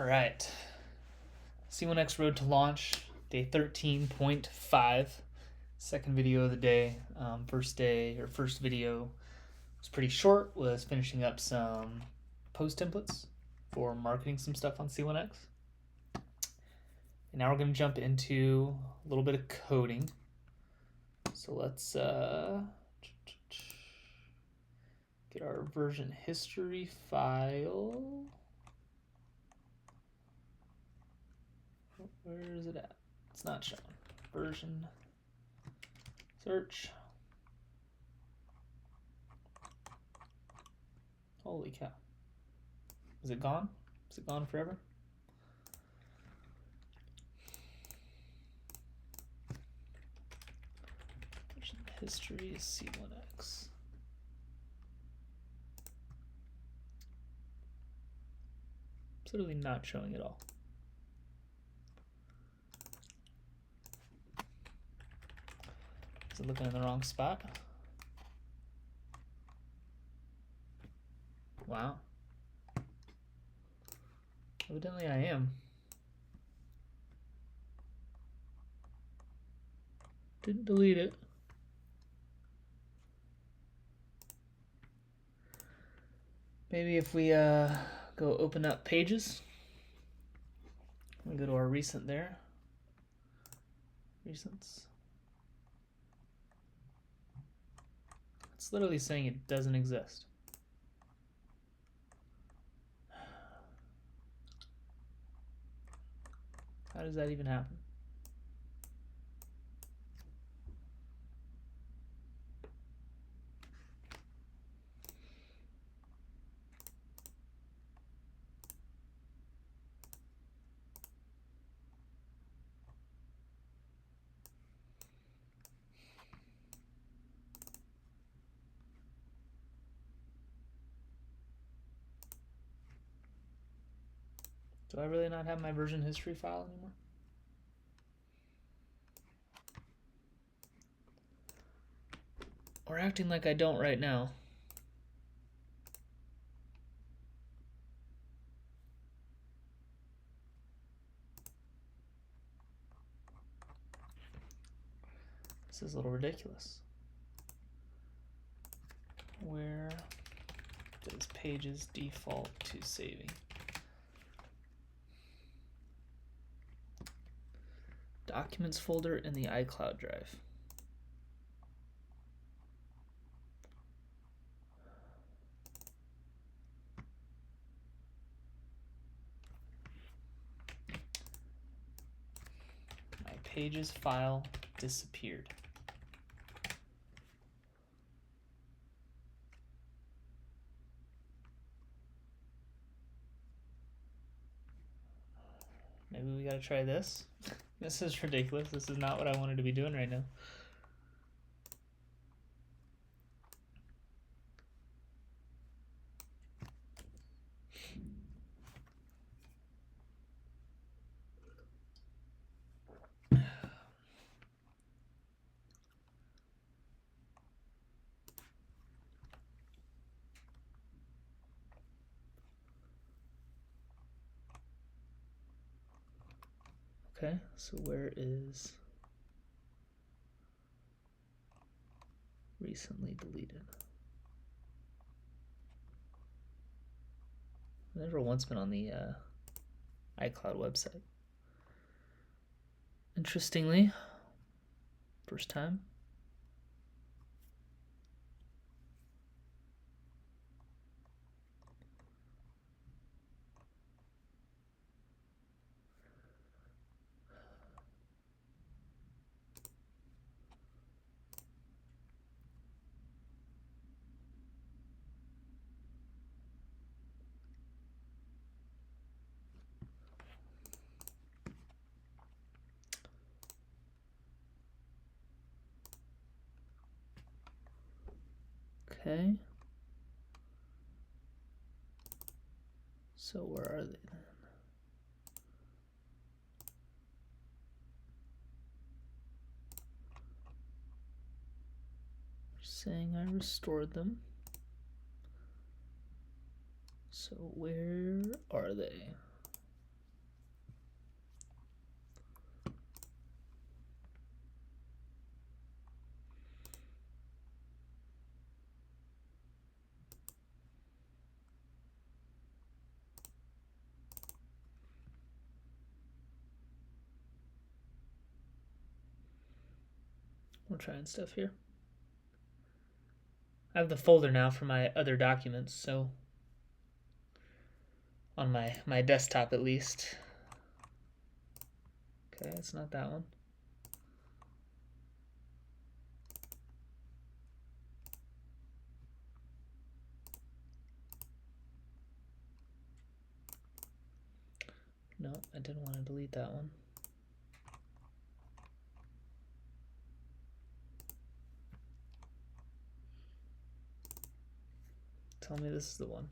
All right. C1x Road to launch, day 13.5. Second video of the day. First video was pretty short, was finishing up some post templates for marketing some stuff on C1x. And now we're going to jump into a little bit of coding. So let's get our version history file. Where is it at? It's not shown. Version search. Holy cow. Is it gone? Is it gone forever? Version history is C1x. It's literally not showing at all. Is it looking in the wrong spot? Wow. Evidently I am. Didn't delete it. Maybe if we go open up pages, we go to our recent there. Recents. It's literally saying it doesn't exist. How does that even happen? Do I really not have my version history file anymore? Or acting like I don't right now. This is a little ridiculous. Where does pages default to saving? Documents folder in the iCloud drive. My pages file disappeared. Maybe we gotta try this. This is ridiculous. This is not what I wanted to be doing right now. Okay, so where is recently deleted? I've never once been on the iCloud website. Interestingly, first time. Okay. So where are they then? Saying I restored them. So where are they? We're trying stuff here. I have the folder now for my other documents, so on my desktop at least. Okay, it's not that one. No, I didn't want to delete that one. Tell me this is the one.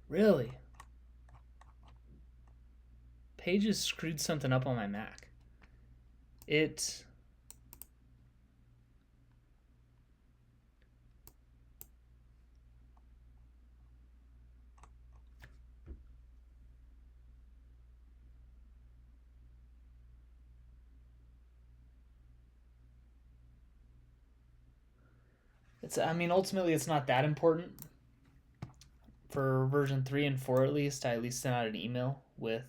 Really? Pages screwed something up on my Mac. Ultimately it's not that important. For version 3 and 4 at least, I at least sent out an email with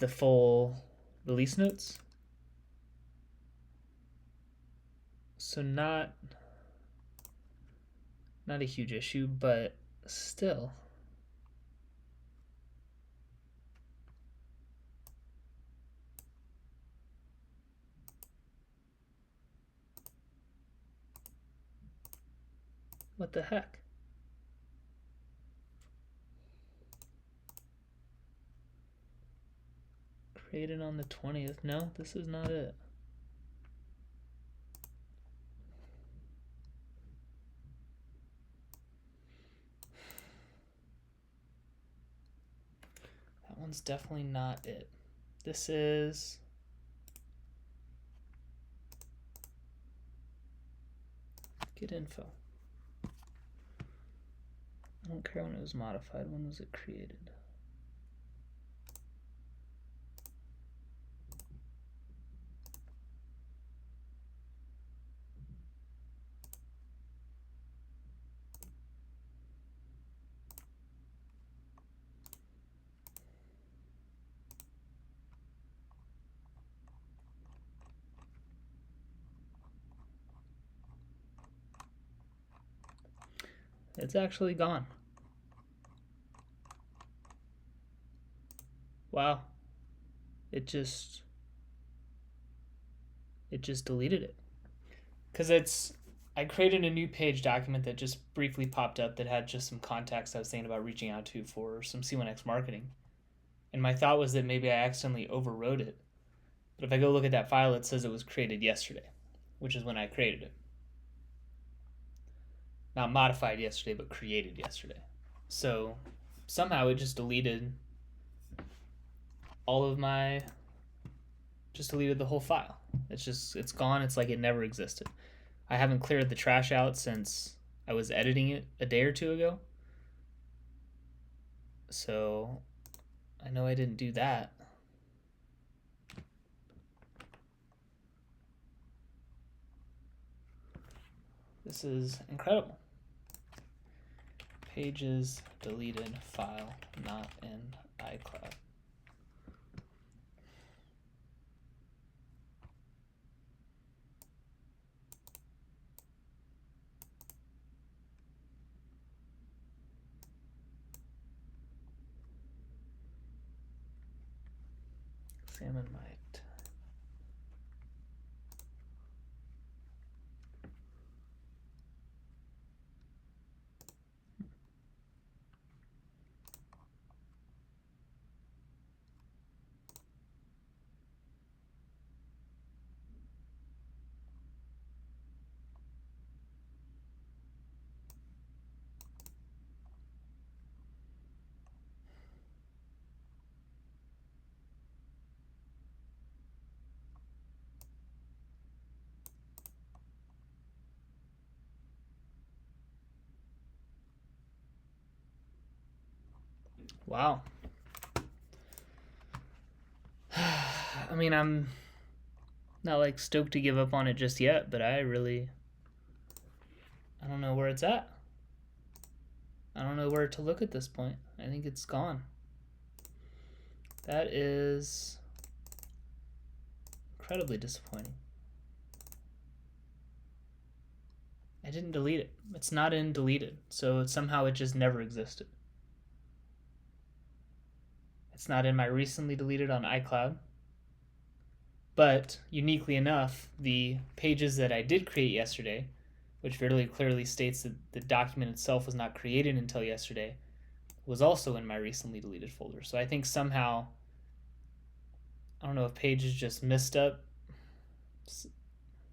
the full release notes. So not a huge issue, but still. What the heck? Created on the 20th. No, this is not it. That one's definitely not it. This is... Get info. I don't care when it was modified. When was it created? It's actually gone. Wow. It just deleted it. Because I created a new page document that just briefly popped up that had just some contacts I was thinking about reaching out to for some C1x marketing. And my thought was that maybe I accidentally overwrote it. But if I go look at that file, it says it was created yesterday, which is when I created it. Not modified yesterday, but created yesterday. So somehow it just deleted deleted the whole file. It's gone. It's like it never existed. I haven't cleared the trash out since I was editing it a day or two ago. So I know I didn't do that. This is incredible. Pages deleted file not in iCloud. Examine my Wow. Not like stoked to give up on it just yet, but I don't know where it's at. I don't know where to look at this point. I think it's gone. That is incredibly disappointing. I didn't delete it. It's not in deleted, so somehow it just never existed. It's not in my recently deleted on iCloud. But uniquely enough, the pages that I did create yesterday, which very clearly states that the document itself was not created until yesterday, was also in my recently deleted folder. So I think somehow, I don't know if Pages just mixed up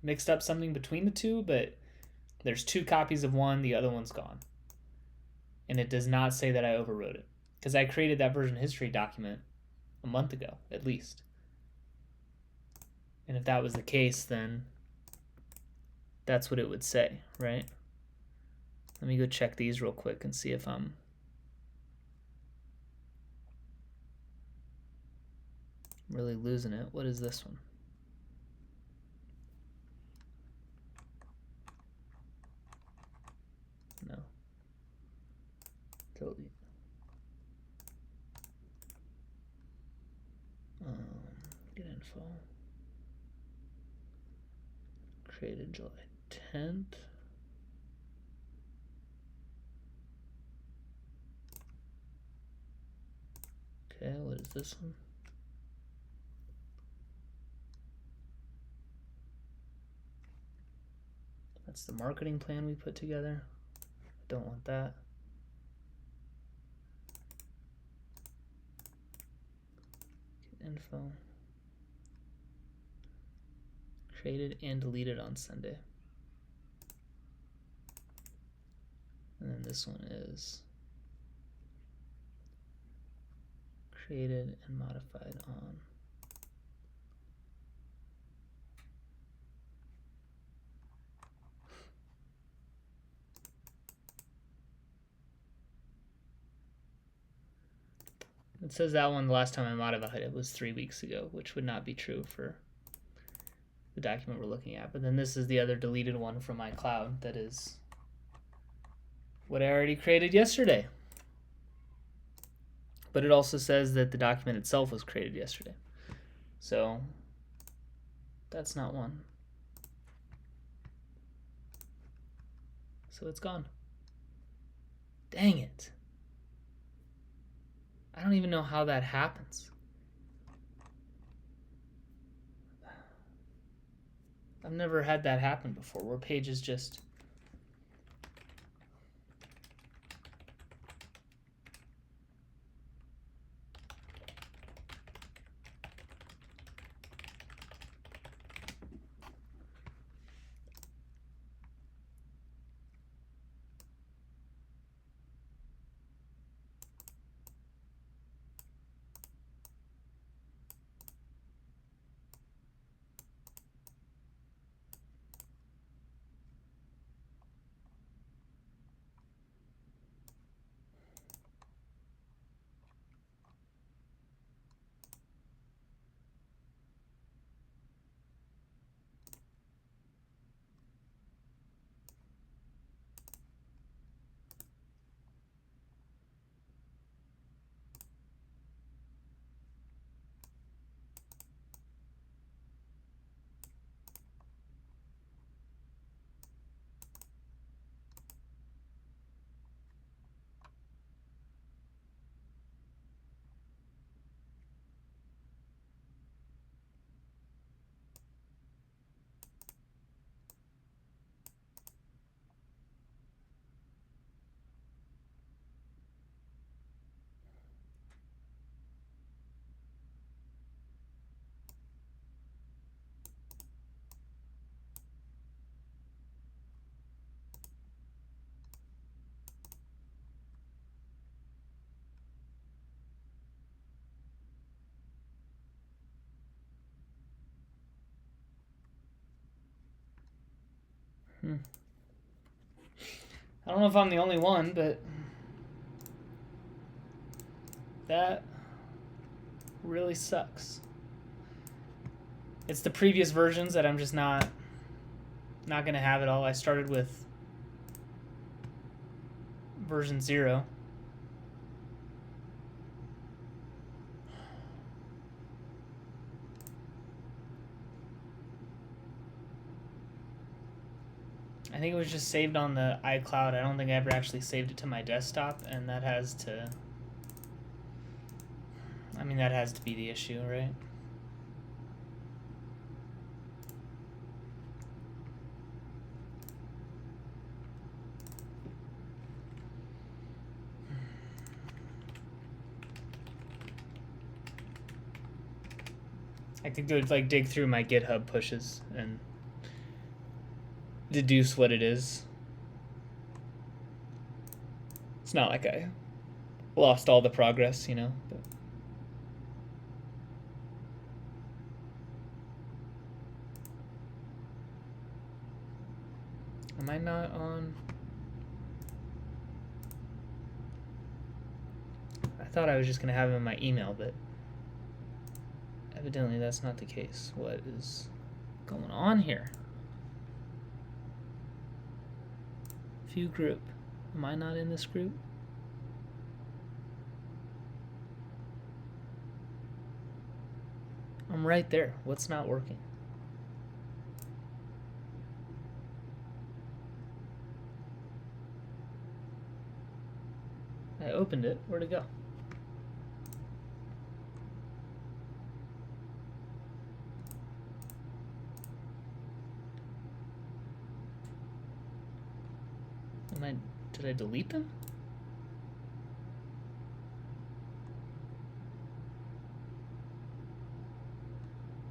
something between the two, but there's 2 copies of one, the other one's gone. And it does not say that I overwrote it, because I created that version history document a month ago, at least. And if that was the case, then that's what it would say, right? Let me go check these real quick and see if I'm really losing it. What is this one? No. Delete. Get info. Created July 10th. Okay, what is this one? That's the marketing plan we put together. I don't want that. Get info. Created and deleted on Sunday. And then this one is created and modified on it says that one the last time I modified it was 3 weeks ago, which would not be true for the document we're looking at. But then this is the other deleted one from iCloud that is what I already created yesterday. But it also says that the document itself was created yesterday. So that's not one. So it's gone. Dang it. I don't even know how that happens. I've never had that happen before, where Pages just I don't know if I'm the only one, but that really sucks. It's the previous versions that I'm just not gonna have it all. I started with version 0. I think it was just saved on the iCloud. I don't think I ever actually saved it to my desktop, and that has to... I mean, that has to be the issue, right? I could go like dig through my GitHub pushes and deduce what it is. It's not like I lost all the progress, you know. But am I not on? I thought I was just gonna have him in my email, but evidently that's not the case. What is going on here? View group. Am I not in this group? I'm right there. What's not working? I opened it. Where'd it go? Did I delete them?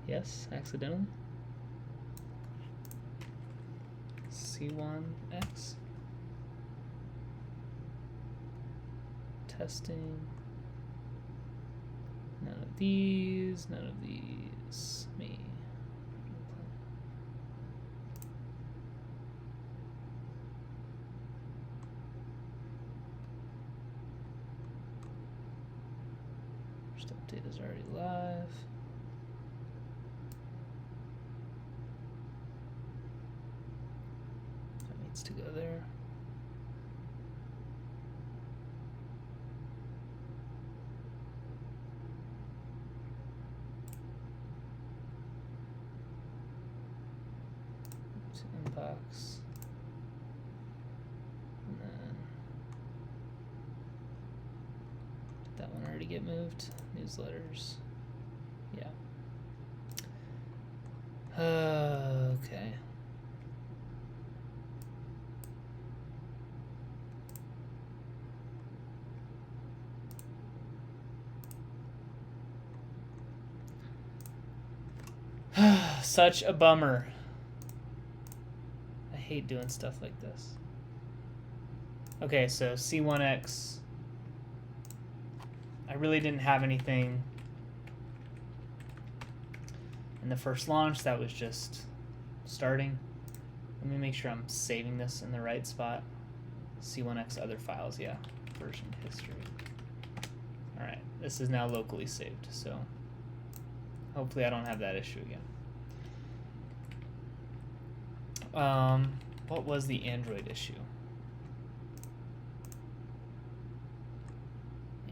Yes, accidentally. C1x. Testing. None of these, none of these. Me. First update is already live. That needs to go there. Inbox. And then did that one already get moved? Newsletters. Yeah. Okay. Such a bummer. I hate doing stuff like this. Okay, so C1x. I really didn't have anything in the first launch. That was just starting. Let me make sure I'm saving this in the right spot. C1x other files, yeah. Version history. Alright, this is now locally saved, so hopefully I don't have that issue again. What was the Android issue?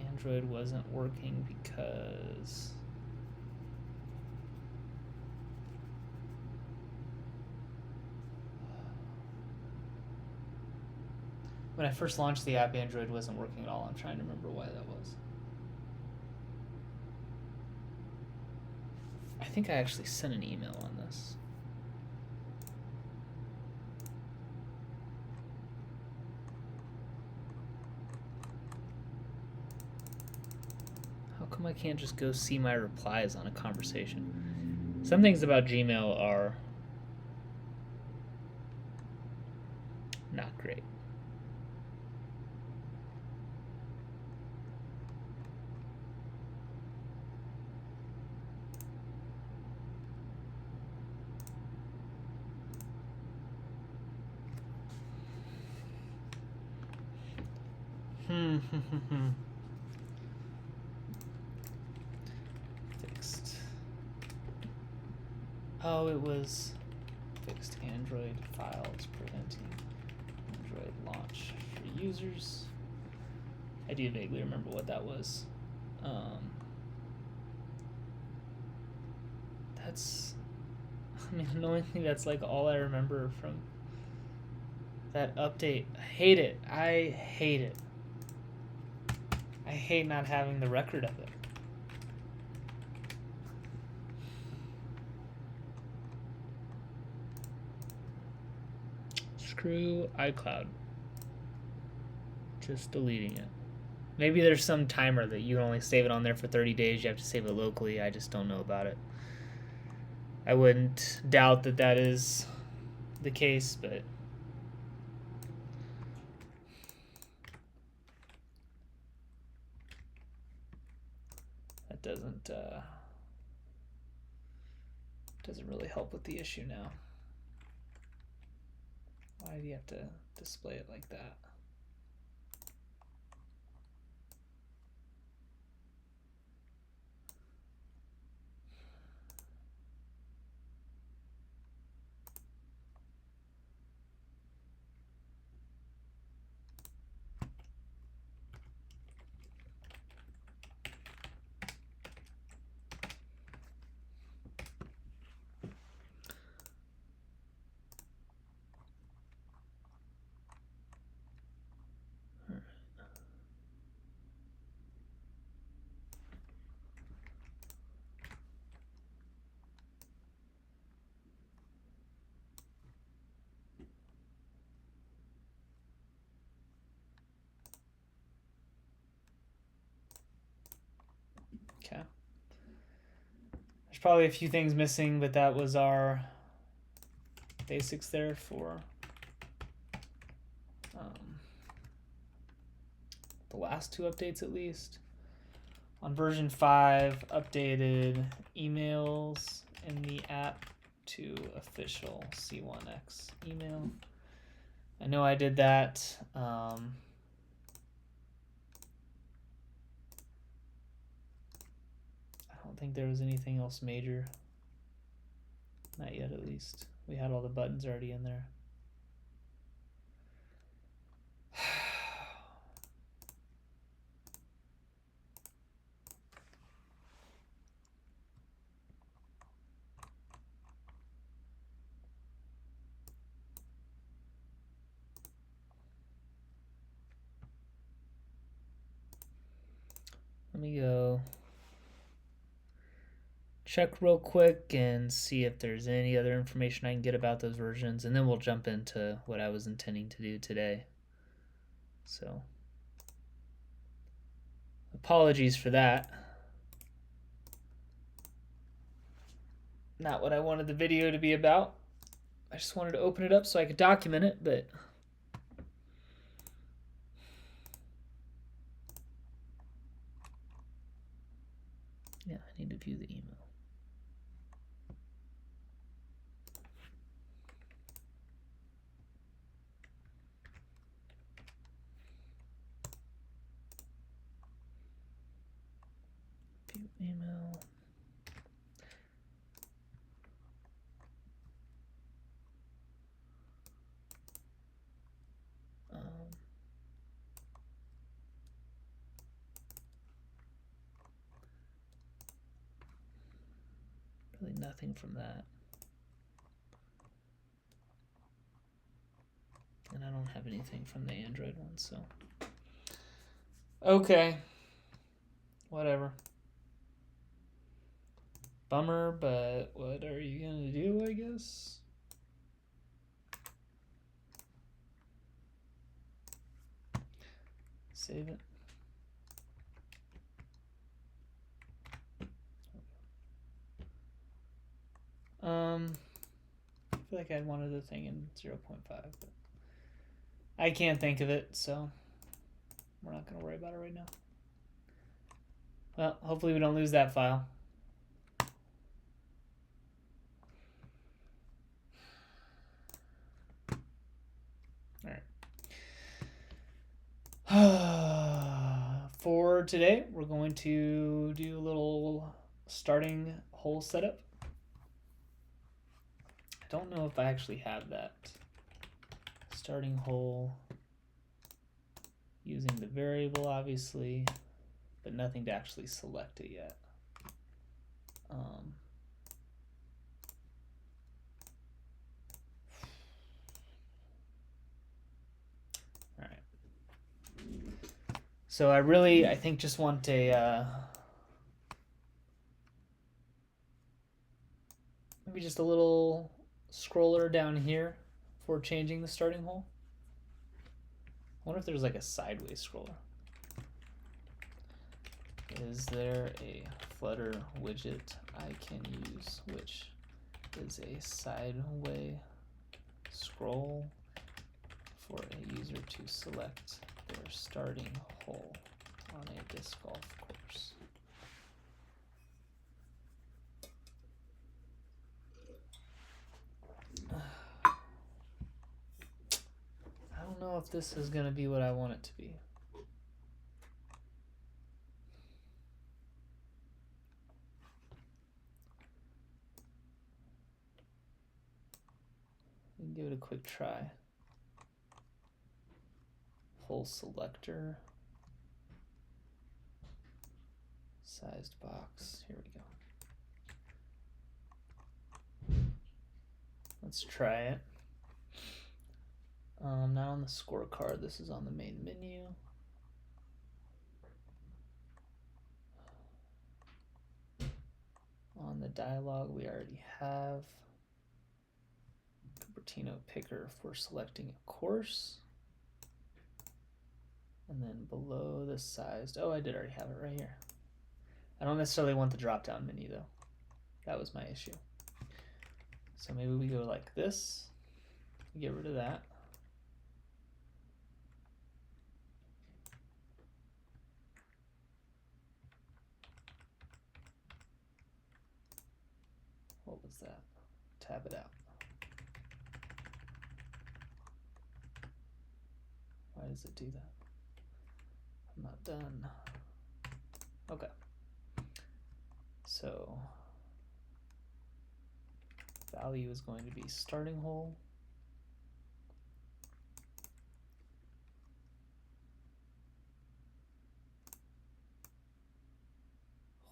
Android wasn't working because when I first launched the app, Android wasn't working at all. I'm trying to remember why that was. I think I actually sent an email on this. How come I can't just go see my replies on a conversation? Some things about Gmail are not great. Fixed. Oh, it was fixed Android files preventing Android launch for users. I do vaguely remember what that was. That's, I mean, annoyingly, that's like all I remember from that update. I hate it. I hate it. I hate not having the record of it. Screw iCloud. Just deleting it. Maybe there's some timer that you can only save it on there for 30 days. You have to save it locally. I just don't know about it. I wouldn't doubt that that is the case, but that doesn't really help with the issue now. Why do you have to display it like that? Okay. There's probably a few things missing, but that was our basics there for the last two updates at least. On version 5, updated emails in the app to official C1x email. I know I did that. I don't think there was anything else major. Not yet, at least. We had all the buttons already in there. Let me go check real quick and see if there's any other information I can get about those versions, and then we'll jump into what I was intending to do today. So, apologies for that. Not what I wanted the video to be about. I just wanted to open it up so I could document it, but yeah, I need to view the email. View email. Really nothing from that. And I don't have anything from the Android one, so. Okay. Whatever. Bummer, but what are you gonna do, I guess? Save it. I feel like I had one other thing in 0.5, but I can't think of it, so we're not going to worry about it right now. Well, hopefully we don't lose that file. All right. For today, we're going to do a little starting hole setup. don't know if I actually have that. Starting hole using the variable, obviously, but nothing to actually select it yet. All right. So I think just want a maybe just a little scroller down here for changing the starting hole. I wonder if there's like a sideways scroller. Is there a Flutter widget I can use which is a sideway scroll for a user to select their starting hole on a disc golf course? I don't know if this is going to be what I want it to be. Give it a quick try. Hole selector. Sized box. Here we go. Let's try it. Not on the scorecard. This is on the main menu. On the dialog, we already have Cupertino picker for selecting a course. And then below the sized, oh, I did already have it right here. I don't necessarily want the drop-down menu though. That was my issue. So maybe we go like this, get rid of that. What was that? Tab it out. Why does it do that? I'm not done. Okay. So value is going to be starting hole.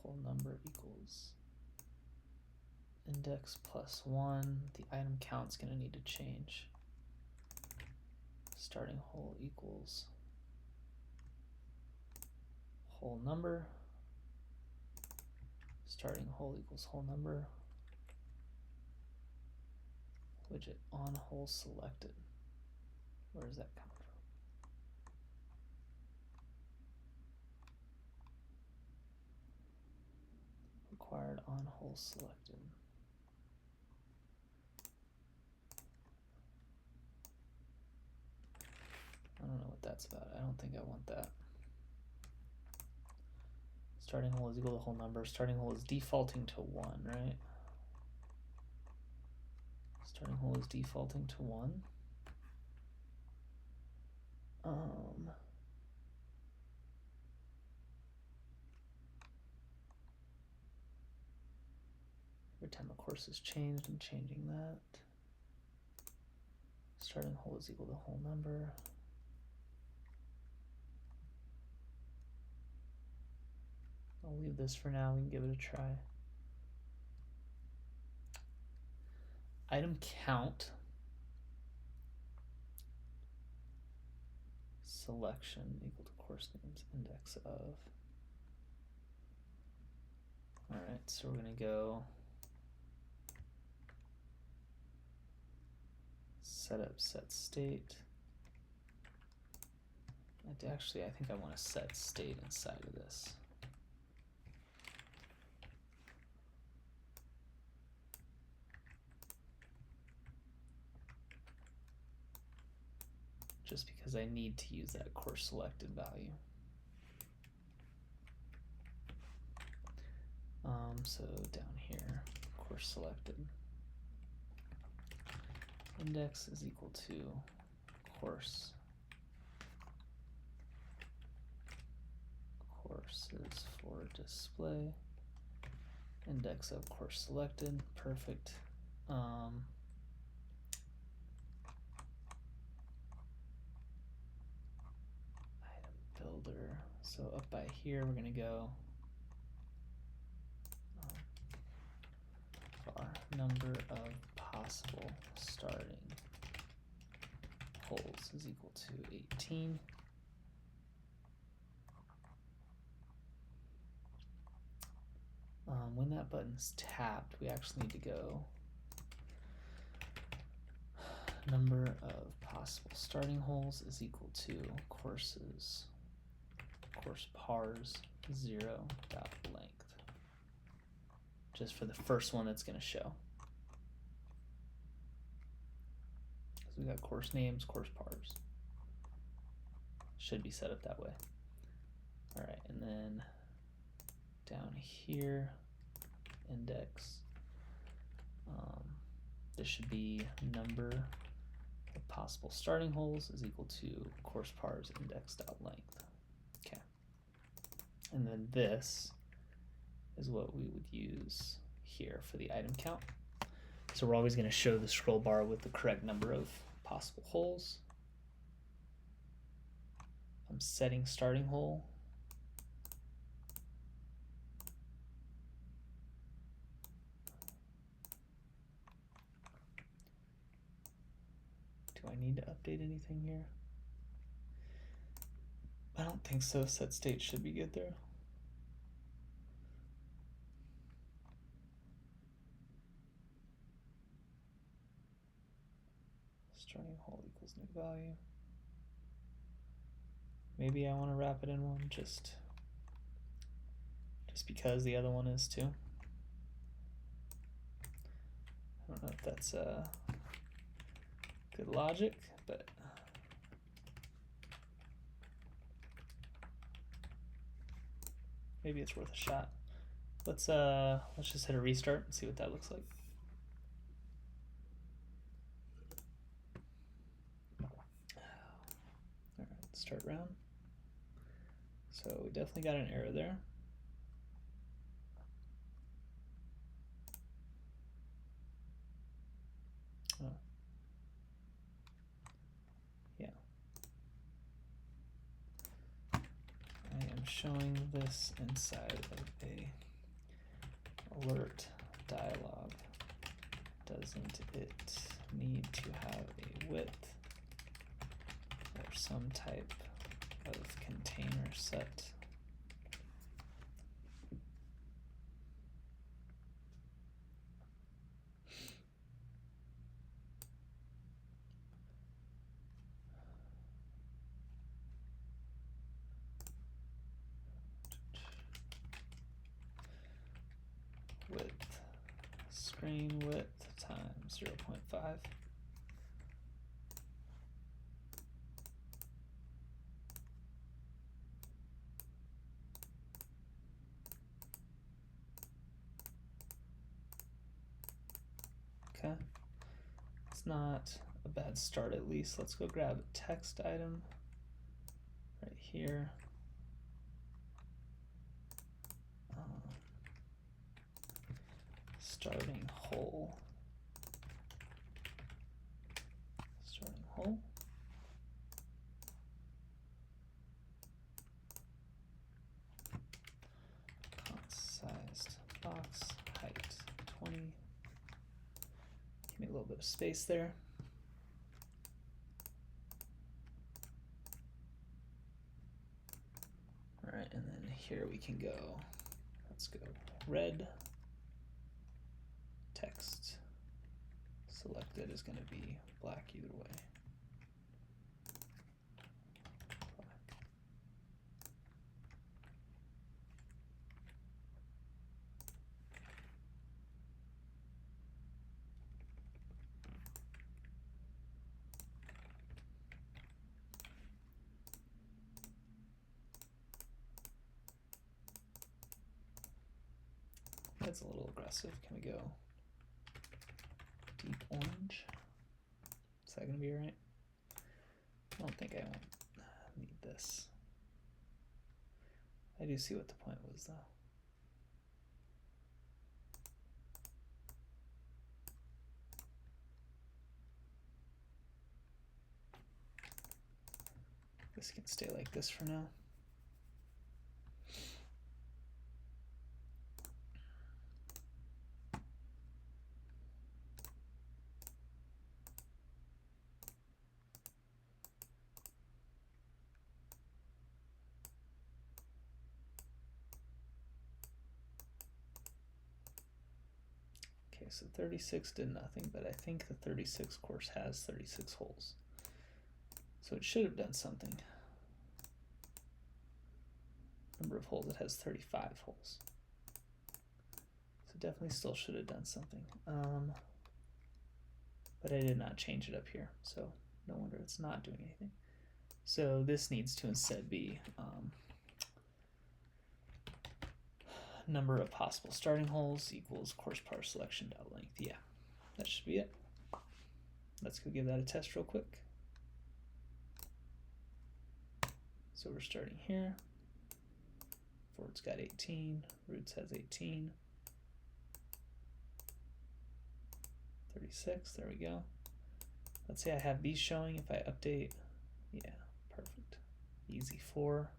Hole number equals index plus 1. The item count's going to need to change. Starting hole equals hole number. Starting hole equals hole number. Widget on hole selected. Where does that come from? Required on hole selected. I don't know what that's about. I don't think I want that. Starting hole is equal to whole number. Starting hole is defaulting to 1, right? Starting hole is defaulting to 1. Every time a course is changed, I'm changing that. Starting hole is equal to whole number. I'll leave this for now. We can give it a try. Item count. Selection equal to course names index of. All right, so we're gonna go setup set state. Actually, I think I want to set state inside of this. Just because I need to use that course selected value. So down here, course selected. Index is equal to courses for display. Index of course selected, perfect. builder. So up by here, we're gonna go our number of possible starting holes is equal to 18. When that button's tapped, we actually need to go number of possible starting holes is equal to course pars 0 dot length, just for the first one that's going to show. So we got course names, course pars. Should be set up that way. All right, and then down here, index. This should be number of possible starting holes is equal to course pars index dot length. Okay. And then this is what we would use here for the item count. So we're always going to show the scroll bar with the correct number of possible holes. I'm setting starting hole. Do I need to update anything here? I don't think so. Set state should be good there. Starting hole equals new value. Maybe I want to wrap it in one just because the other one is too. I don't know if that's good logic, but maybe it's worth a shot. Let's just hit a restart and see what that looks like. All right, start round. So we definitely got an error there. Oh. Yeah. I am showing this inside of a alert dialog. Doesn't it need to have a width or some type of container set? Width, screen width times 0.5. Okay, it's not a bad start at least. Let's go grab a text item right here. Starting hole. Starting hole. Sized box height 20. Give me a little bit of space there. All right, and then here we can go. Let's go red. Text selected is going to be black either way. Black. That's a little aggressive. Can we go deep orange? Is that gonna be right? I don't think I need this. I do see what the point was though. This can stay like this for now. so 36 did nothing, but I think the 36 course has 36 holes. So it should have done something. Number of holes, it has 35 holes. So definitely still should have done something. But I did not change it up here, so no wonder it's not doing anything. So this needs to instead be number of possible starting holes equals course par selection dot length. Yeah, that should be it. Let's go give that a test real quick. So we're starting here. Ford's got 18, Roots has 18. 36, there we go. Let's say I have these showing. If I update, yeah, perfect. Easy 4.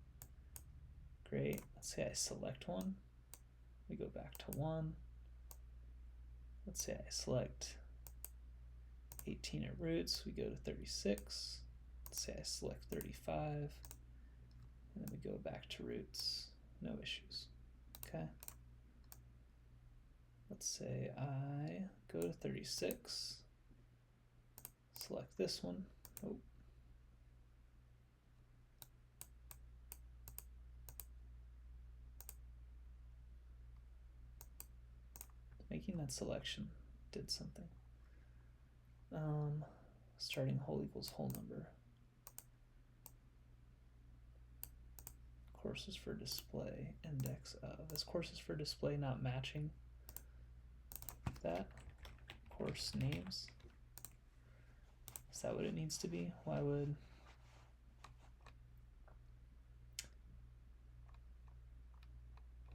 Great. Let's say I select one. We go back to 1. Let's say I select 18 at Roots. We go to 36. Let's say I select 35. And then we go back to Roots. No issues. Okay. Let's say I go to 36, select this one. Oh. Making that selection did something. Starting hole equals hole number. Courses for display, index of. Is courses for display not matching that? Course names. Is that what it needs to be? Why would...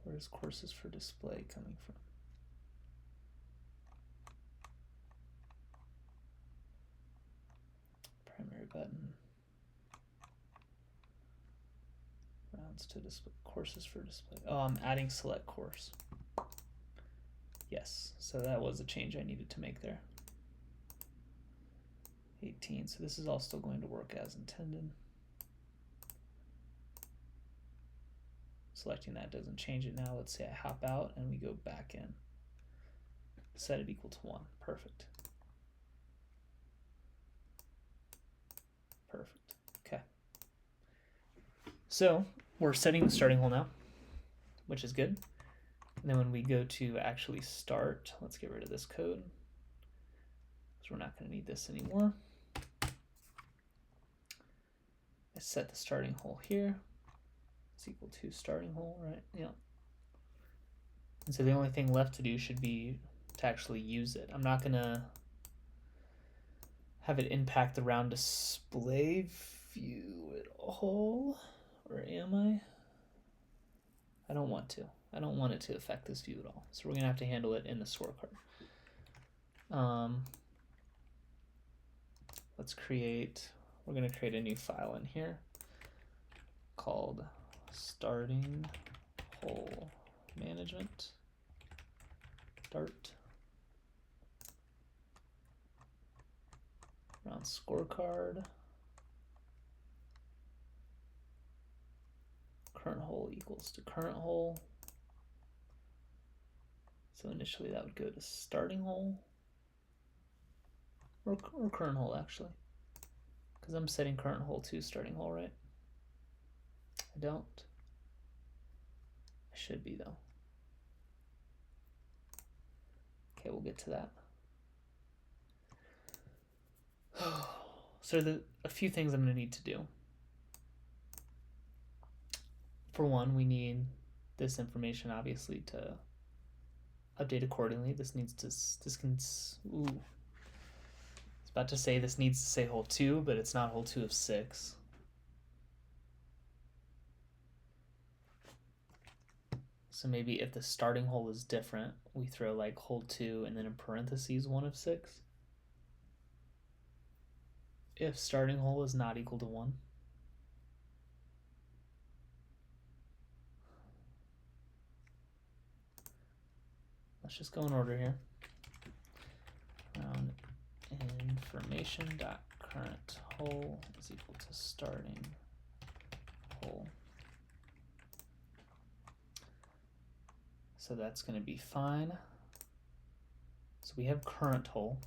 Where's courses for display coming from? Primary button. Rounds to display. Courses for display. Oh, I'm adding select course. Yes, so that was a change I needed to make there. 18, so this is all still going to work as intended. Selecting that doesn't change it now. Let's say I hop out and we go back in. Set it equal to 1. Perfect. Perfect. Okay. So we're setting the starting hole now, which is good. And then when we go to actually start, let's get rid of this code because we're not going to need this anymore. I set the starting hole here. It's equal to starting hole, right? Yeah. And so the only thing left to do should be to actually use it. I'm not going to have it impact the round display view at all, or am I? I don't want to. I don't want it to affect this view at all. So we're going to have to handle it in the scorecard. Let's create, we're going to create a new file in here called starting hole management dart round scorecard current hole equals to current hole. So initially that would go to starting hole or current hole actually, because I'm setting current hole to starting hole, right? I don't. I should be though. Okay, we'll get to that. So a few things I'm going to need to do. For one, we need this information obviously to update accordingly. This needs to, I was about to say this needs to say hole 2, but it's not hole 2 of 6. So maybe if the starting hole is different, we throw like hole 2 and then in parentheses 1 of 6. If starting hole is not equal to 1. Let's just go in order here. Information dot current hole is equal to starting hole. So that's going to be fine. So we have current hole.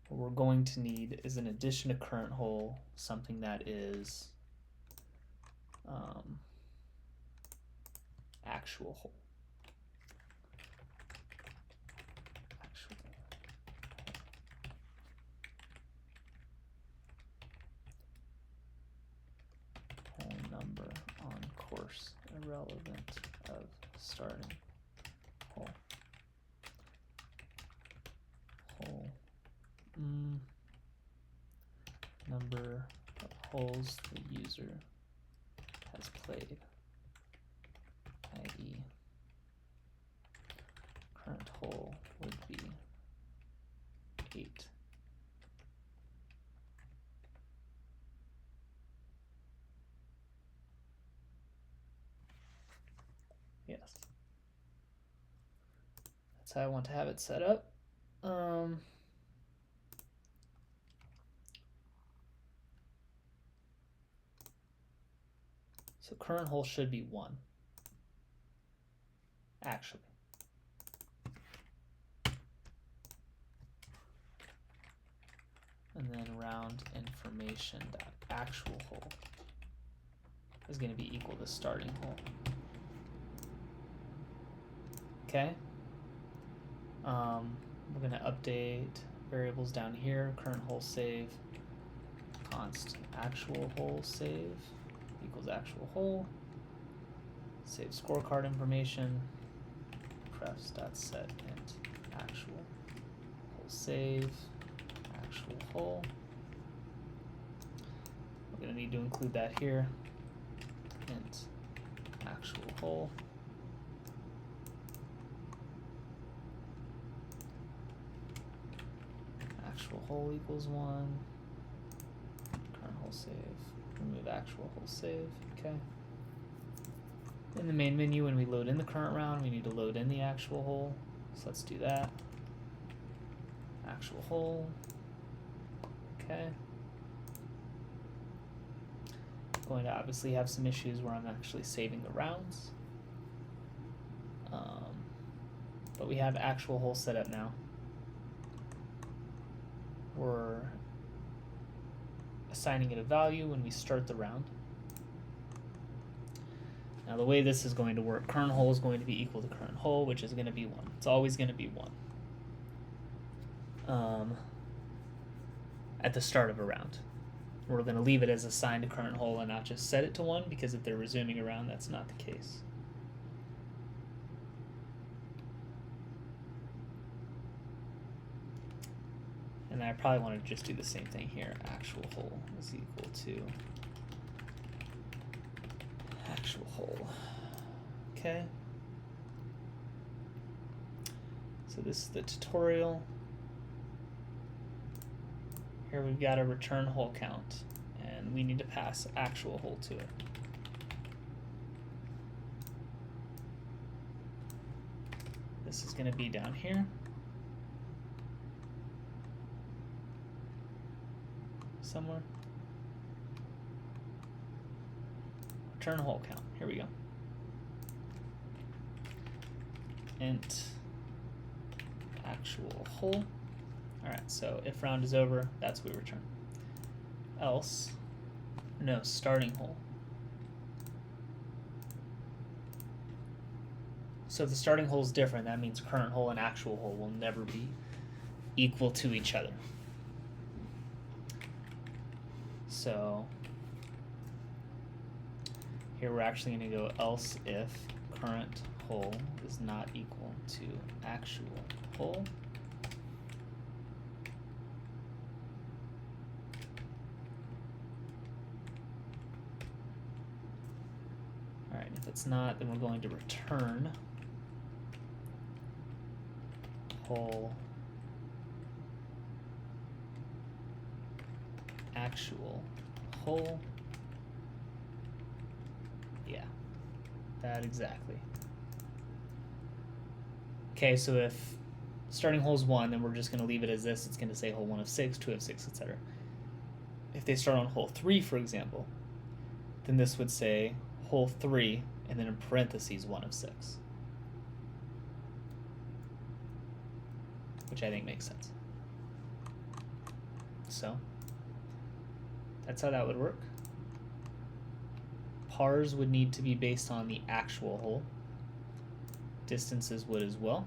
What we're going to need is, in addition to current hole, something that is actual hole. Actual hole number on course irrelevant of starting hole. Hole number of holes the user has played, i.e. current hole would be 8. Yes. That's how I want to have it set up. So current hole should be 1, actually. And then round information dot actual hole is going to be equal to starting hole. Okay. We're going to update variables down here. Current hole save const actual hole save equals actual hole. Save scorecard information. Prefs dot set int actual hole save actual hole. We're going to need to include that here. Int actual hole. Actual hole equals 1. Current hole save. Remove actual hole save. Okay. In the main menu, when we load in the current round, we need to load in the actual hole. So let's do that. Actual hole. Okay. Going to obviously have some issues where I'm actually saving the rounds. But we have actual hole set up now. We're assigning it a value when we start the round. Now the way this is going to work, current hole is going to be equal to current hole, which is going to be 1. It's always going to be 1. At the start of a round. We're going to leave it as assigned to current hole and not just set it to 1, because if they're resuming a round, that's not the case. And I probably want to just do the same thing here. Actual hole is equal to actual hole. Okay. So this is the tutorial. Here we've got a return hole count, and we need to pass actual hole to it. This is going to be down here. Somewhere. Return hole count. Here we go. Int actual hole. Alright, so if round is over, that's what we return. Else, no, starting hole. So if the starting hole is different, that means current hole and actual hole will never be equal to each other. So here we're actually going to go else if current hole is not equal to actual hole. Alright, if it's not, then we're going to return hole actual hole. Yeah, that exactly. Okay, so if starting hole is 1, then we're just going to leave it as this. It's going to say hole 1 of 6, 2 of 6, etc. If they start on hole 3, for example, then this would say hole 3, and then in parentheses 1 of 6. which I think makes sense. So that's how that would work. Pars would need to be based on the actual hole. Distances would as well.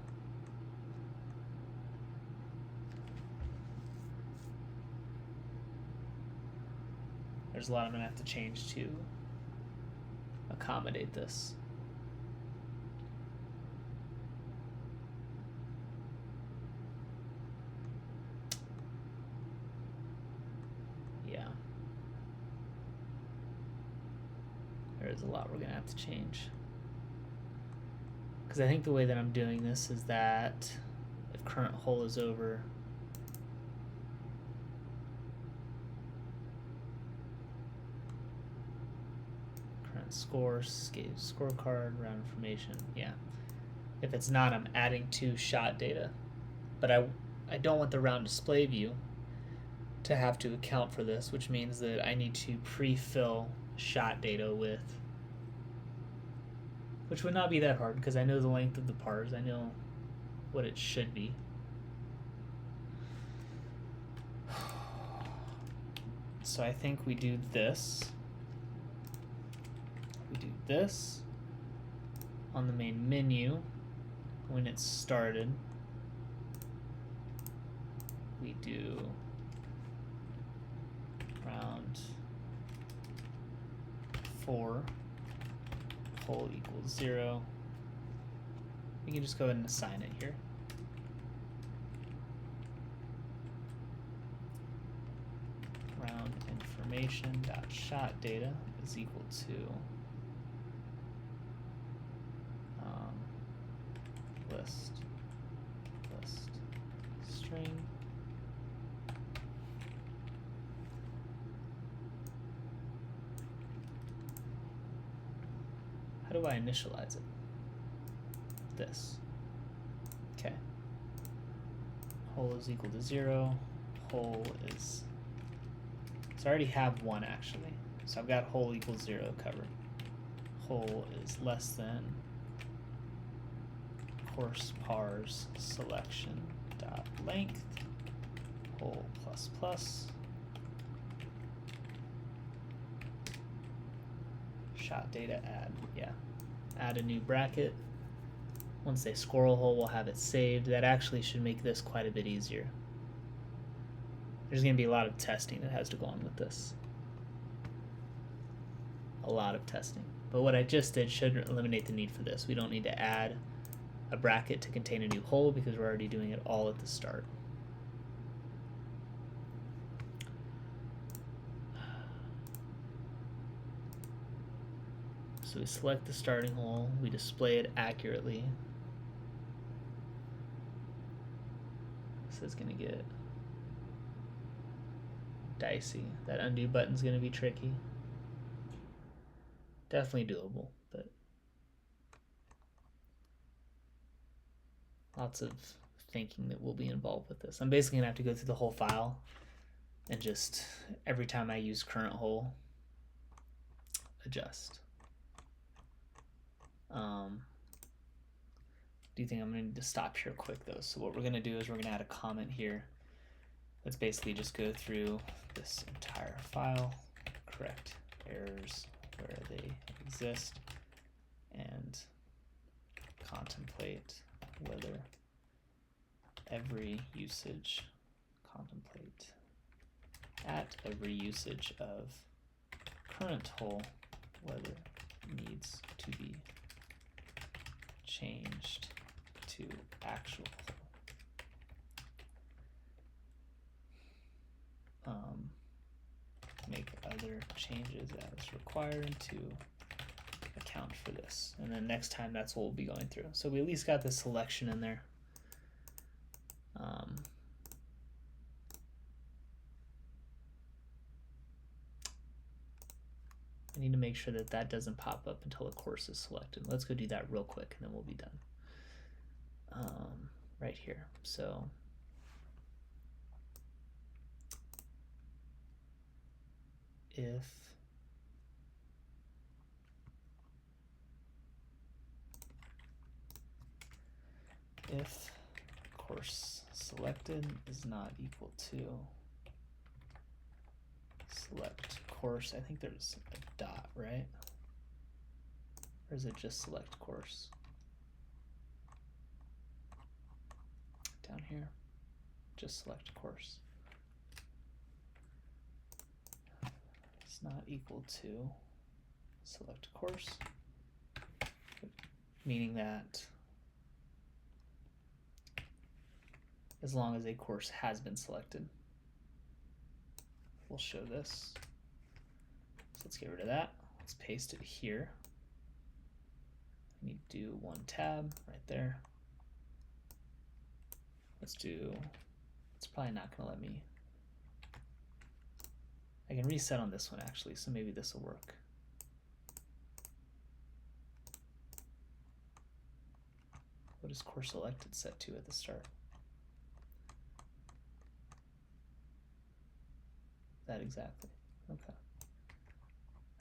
There's a lot I'm going to have to change to accommodate this. Yeah. There's a lot we're going to have to change. Because I think the way that I'm doing this is that if current hole is over, current score, scorecard, round information, yeah. If it's not, I'm adding to shot data. But I don't want the round display view to have to account for this, which means that I need to pre-fill shot data with, which would not be that hard because I know the length of the pars. I know what it should be. So I think we do this. We do this on the main menu when it's started. We do round 4, hole equals 0. We can just go ahead and assign it here. Round information dot shot data is equal to list string how do I initialize it? This. Okay. Hole is equal to 0. Hole is, so I already have 1 actually. So I've got hole equals 0 covered. Hole is less than course pars selection dot length hole plus plus shot data add. Yeah, add a new bracket. Once they score a hole, we'll have it saved. That actually should make this quite a bit easier. There's going to be a lot of testing that has to go on with this. A lot of testing. But what I just did should eliminate the need for this. We don't need to add a bracket to contain a new hole because we're already doing it all at the start. So we select the starting hole, we display it accurately. This is going to get dicey. That undo button's going to be tricky. Definitely doable, but lots of thinking that will be involved with this. I'm basically going to have to go through the whole file and just every time I use current hole, adjust. Do you think I'm going to need to stop here quick though? So what we're going to do is we're going to add a comment here. Let's basically just go through this entire file, correct errors where they exist, and contemplate whether every usage, at every usage of current hole, whether needs to be changed to actual hole. Make other changes as required to account for this. And then next time, that's what we'll be going through. So we at least got the selection in there. I need to make sure that that doesn't pop up until the course is selected. Let's go do that real quick and then we'll be done. Right here. So if course selected is not equal to select course. I think there's a dot, right? Or is it just select course? Down here, just select course. It's not equal to select course, meaning that as long as a course has been selected, we'll show this. So let's get rid of that. Let's paste it here. I need to do one tab right there. Let's do, it's probably not gonna let me. I can reset on this one actually, so maybe this will work. What is course selected set to at the start? That exactly, okay.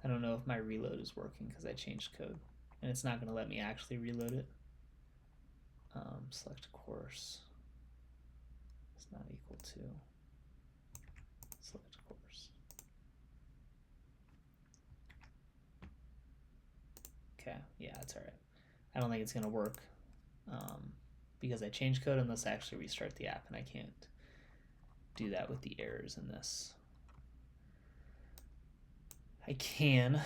I don't know if my reload is working because I changed code and it's not gonna let me actually reload it. Select course is not equal to select course. Okay, yeah, that's all right. I don't think it's gonna work because I changed code unless I actually restart the app, and I can't do that with the errors in this. I can,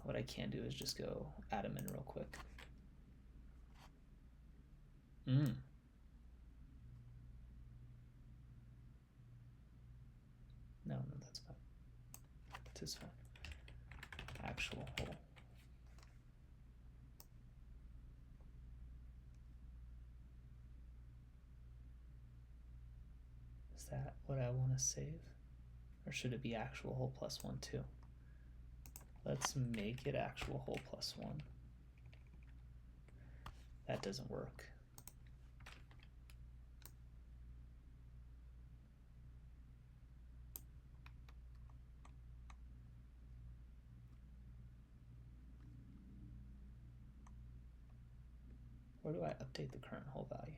what I can do is just go add them in real quick. No, that's fine. It is fine. Actual hole. Is that what I want to save? Or should it be actual hole plus 1 too? Let's make it actual hole plus 1. That doesn't work. Where do I update the current hole value?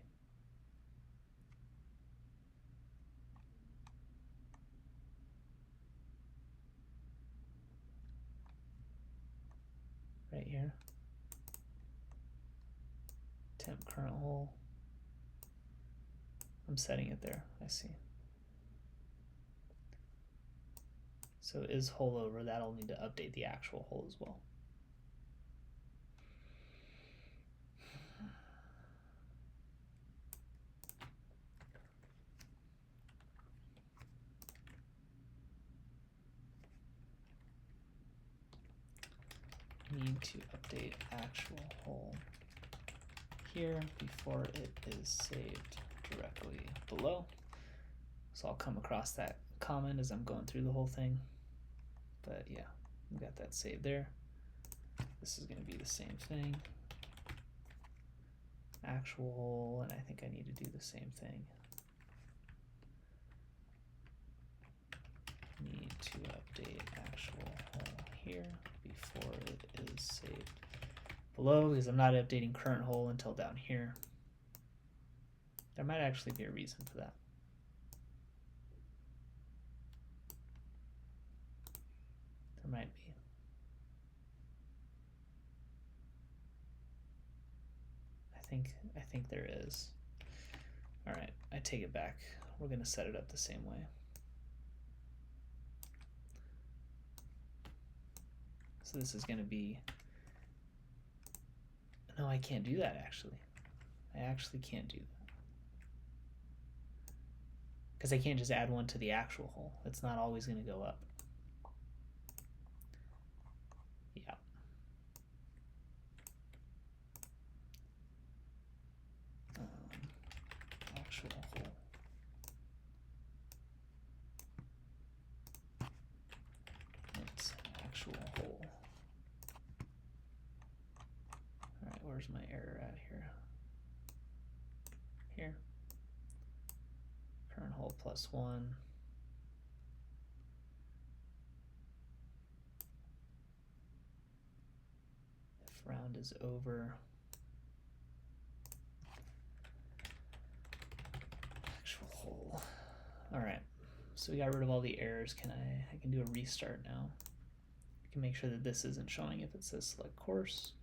Right here. Temp current hole. I'm setting it there, I see. So is hole over, that'll need to update the actual hole as well. Need to update actual hole here before it is saved directly below. So I'll come across that comment as I'm going through the whole thing. But yeah, we got that saved there. This is going to be the same thing. Actual hole, and I think I need to do the same thing. Need to update actual hole here before it is saved below, because I'm not updating current hole until down here. There might actually be a reason for that. There might be. I think there is. All right, I take it back. We're gonna set it up the same way. So this is gonna be, no, I can't do that actually. I actually can't do that. Because I can't just add one to the actual hole. It's not always gonna go up. Yeah. Actual hole. It's actual hole. All right, where's my error at here? Here. Current hole plus 1. If round is over, So we got rid of all the errors. I can do a restart now. I can make sure that this isn't showing if it says select course.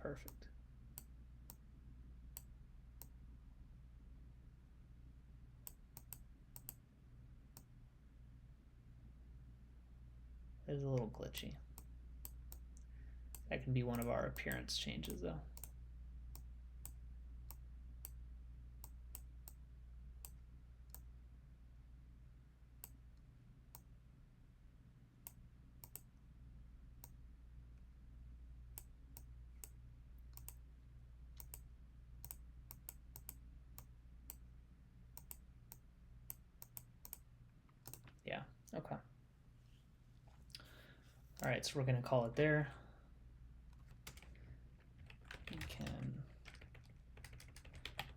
Perfect. That is a little glitchy. That can be one of our appearance changes though. Yeah, okay. All right, so we're gonna call it there. We can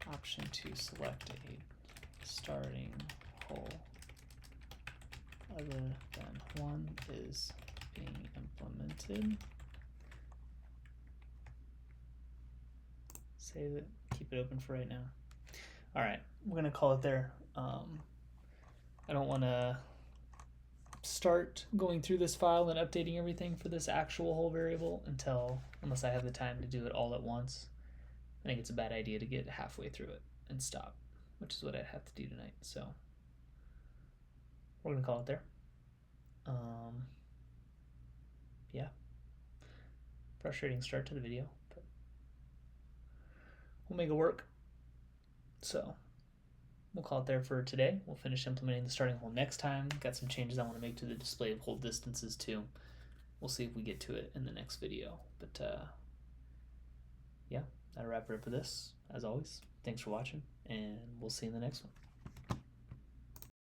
option to select a starting hole other than one is being implemented. Save it, keep it open for right now. All right, we're gonna call it there. I don't wanna start going through this file and updating everything for this actual hole variable unless I have the time to do it all at once. I think it's a bad idea to get halfway through it and stop, which is what I have to do tonight. So we're gonna call it there. Yeah, frustrating start to the video, but we'll make it work. So we'll call it there for today. We'll finish implementing the starting hole next time. Got some changes I want to make to the display of hole distances too. We'll see if we get to it in the next video. But yeah, that'll wrap it up for this. As always, thanks for watching, and we'll see you in the next one.